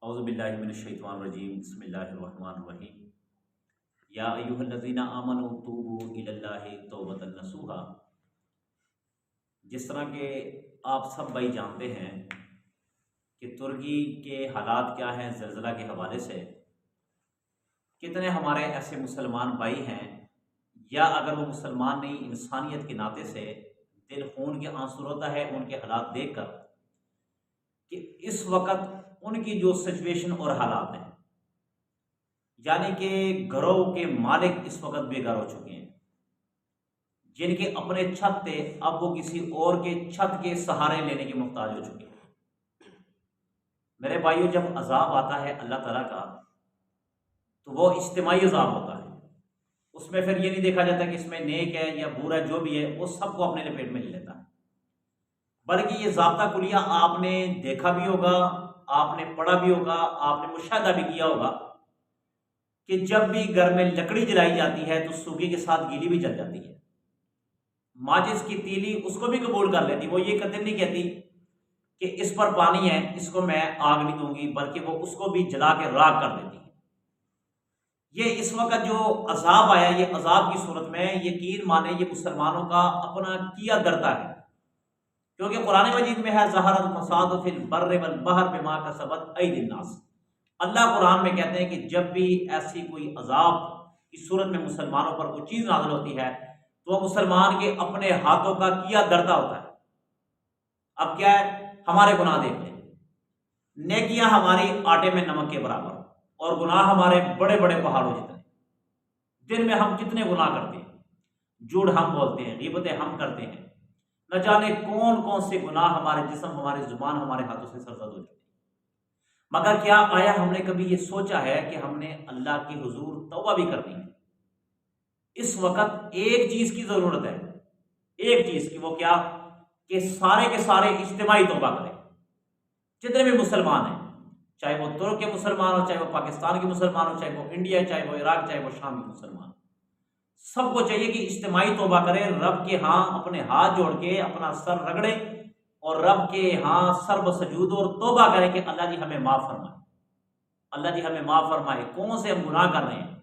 اعوذ باللہ من الشیطان الرجیم بسم اللہ الرحمن الرحیم یا ایہا الذین آمنوا توبوا الی اللہ توبۃ نصوحا۔ جس طرح کہ آپ سب بھائی جانتے ہیں کہ ترکی کے حالات کیا ہیں زلزلہ کے حوالے سے، کتنے ہمارے ایسے مسلمان بھائی ہیں یا اگر وہ مسلمان نہیں انسانیت کے ناطے سے دل خون کے آنسو روتا ہے ان کے حالات دیکھ کر کہ اس وقت ان کی جو سچویشن اور حالات ہیں، یعنی کہ گھروں کے مالک اس وقت بے گھر ہو چکے ہیں، جن کے اپنے چھت تھے اب وہ کسی اور کے چھت کے سہارے لینے کے محتاج ہو چکے ہیں۔ میرے بھائیوں، جب عذاب آتا ہے اللہ تعالیٰ کا تو وہ اجتماعی عذاب ہوتا ہے، اس میں پھر یہ نہیں دیکھا جاتا کہ اس میں نیک ہے یا برا ہے، جو بھی ہے وہ سب کو اپنے لپیٹ میں لے لیتا ہے، بلکہ یہ ضابطہ کلیہ آپ نے دیکھا بھی ہوگا، آپ نے پڑھا بھی ہوگا، آپ نے مشاہدہ بھی کیا ہوگا کہ جب بھی گھر میں لکڑی جلائی جاتی ہے تو سوگی کے ساتھ گیلی بھی جل جاتی ہے۔ ماچس کی تیلی اس کو بھی قبول کر لیتی، وہ یہ قدر نہیں کہتی کہ اس پر پانی ہے اس کو میں آگ نہیں دوں گی، بلکہ وہ اس کو بھی جلا کے راکھ کر دیتی ہے۔ یہ اس وقت جو عذاب آیا، یہ عذاب کی صورت میں یقین مانے یہ مسلمانوں کا اپنا کیا درتا ہے، کیونکہ قرآن مجید میں ہے ظہر الفساد فی البر والبحر بما کسبت ایدی الناس۔ اللہ قرآن میں کہتے ہیں کہ جب بھی ایسی کوئی عذاب کی صورت میں مسلمانوں پر کوئی چیز نازل ہوتی ہے تو وہ مسلمان کے اپنے ہاتھوں کا کیا درتا ہوتا ہے۔ اب کیا ہے، ہمارے گناہ دیکھ لیں، نیکیاں ہماری آٹے میں نمک کے برابر اور گناہ ہمارے بڑے بڑے پہاڑوں جتنے۔ دن میں ہم کتنے گناہ کرتے ہیں، جھوٹ ہم بولتے ہیں، غیبتیں ہم کرتے ہیں، نہ جانے کون کون سے گناہ ہمارے جسم، ہماری زبان، ہمارے ہاتھوں سے سرزد ہو چکے ہیں۔ مگر کیا آیا ہم نے کبھی یہ سوچا ہے کہ ہم نے اللہ کی حضور توبہ بھی کرنی ہے؟ اس وقت ایک چیز کی ضرورت ہے، ایک چیز کی، وہ کیا کہ سارے کے سارے اجتماعی توبہ کریں، جتنے بھی مسلمان ہیں، چاہے وہ ترک کے مسلمان ہو، چاہے وہ پاکستان کے مسلمان ہو، چاہے وہ انڈیا، چاہے وہ عراق، چاہے وہ شام کے مسلمان، سب کو چاہیے کہ اجتماعی توبہ کریں، رب کے ہاں اپنے ہاتھ جوڑ کے اپنا سر رگڑیں اور رب کے ہاں سر بسجود اور توبہ کریں کہ اللہ جی ہمیں معاف فرمائے، اللہ جی ہمیں معاف فرمائے، کون سے ہم گناہ کر رہے ہیں۔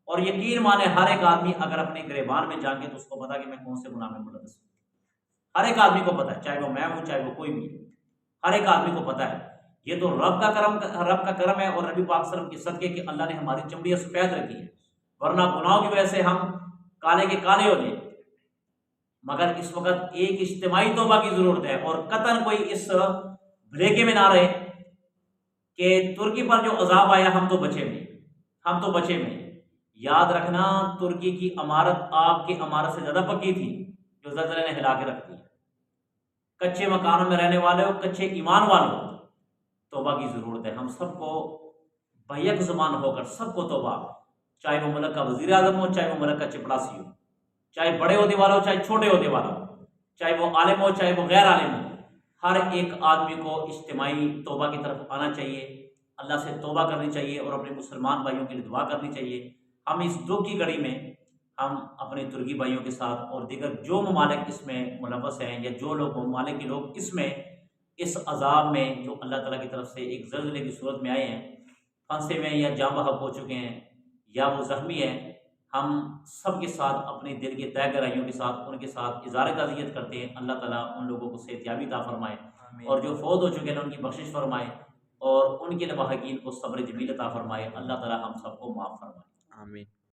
اور یقین مانے ہر ایک آدمی اگر اپنے گریبان میں جائیں گے تو اس کو پتا کہ میں کون سے گناہ میں ملوث ہوں، ہر ایک آدمی کو پتا ہے، چاہے وہ میں ہوں چاہے وہ کوئی بھی، ہر ایک آدمی کو پتا ہے۔ یہ تو رب کا کرم ہے اور نبی پاک صلی اللہ علیہ وسلم کے صدقے کہ اللہ نے ہماری چمڑیاں سفید رکھی ہے، ورنہ گناہوں کی وجہ سے ہم کالے کے کالے ہو جائیں۔ مگر اس وقت ایک اجتماعی توبہ کی ضرورت ہے، اور قطعاً کوئی اس بھلیکے میں نہ رہے کہ ترکی پر جو عذاب آیا ہم تو بچے میں، ہم تو بچے میں۔ یاد رکھنا ترکی کی عمارت آپ کی عمارت سے زیادہ پکی تھی جو زلزلے نے ہلا کے رکھ دی۔ کچے مکانوں میں رہنے والے ہو، کچے ایمان والوں، توبہ کی ضرورت ہے۔ ہم سب کو بیک زبان ہو کر سب کو توبہ، چاہے وہ ملک کا وزیر اعظم ہو، چاہے وہ ملک کا چپڑاسی ہو، چاہے بڑے عہدے والا ہو چاہے چھوٹے عہدے والا ہو، چاہے وہ عالم ہو چاہے وہ غیر عالم ہو، ہر ایک آدمی کو اجتماعی توبہ کی طرف آنا چاہیے، اللہ سے توبہ کرنی چاہیے اور اپنے مسلمان بھائیوں کے لیے دعا کرنی چاہیے۔ ہم اس دکھ کی گھڑی میں ہم اپنے ترکی بھائیوں کے ساتھ اور دیگر جو ممالک اس میں ملوث ہیں یا جو لوگ ممالک کے لوگ اس میں اس عذاب میں جو اللہ تعالیٰ کی طرف سے ایک زلزلے کی صورت میں آئے ہیں، پھنسے ہوئے ہیں یا جاں بحق ہو چکے ہیں یا وہ زخمی ہیں، ہم سب کے ساتھ اپنے دل کے تہ گہرائیوں کے ساتھ ان کے ساتھ اظہار تعزیت کرتے ہیں۔ اللہ تعالیٰ ان لوگوں کو صحت یابی عطا فرمائے، اور جو فوت ہو چکے ہیں ان کی بخشش فرمائے اور ان کے لواحقین کو صبر جمیل عطا فرمائے۔ اللہ تعالیٰ ہم سب کو معاف فرمائے، آمین۔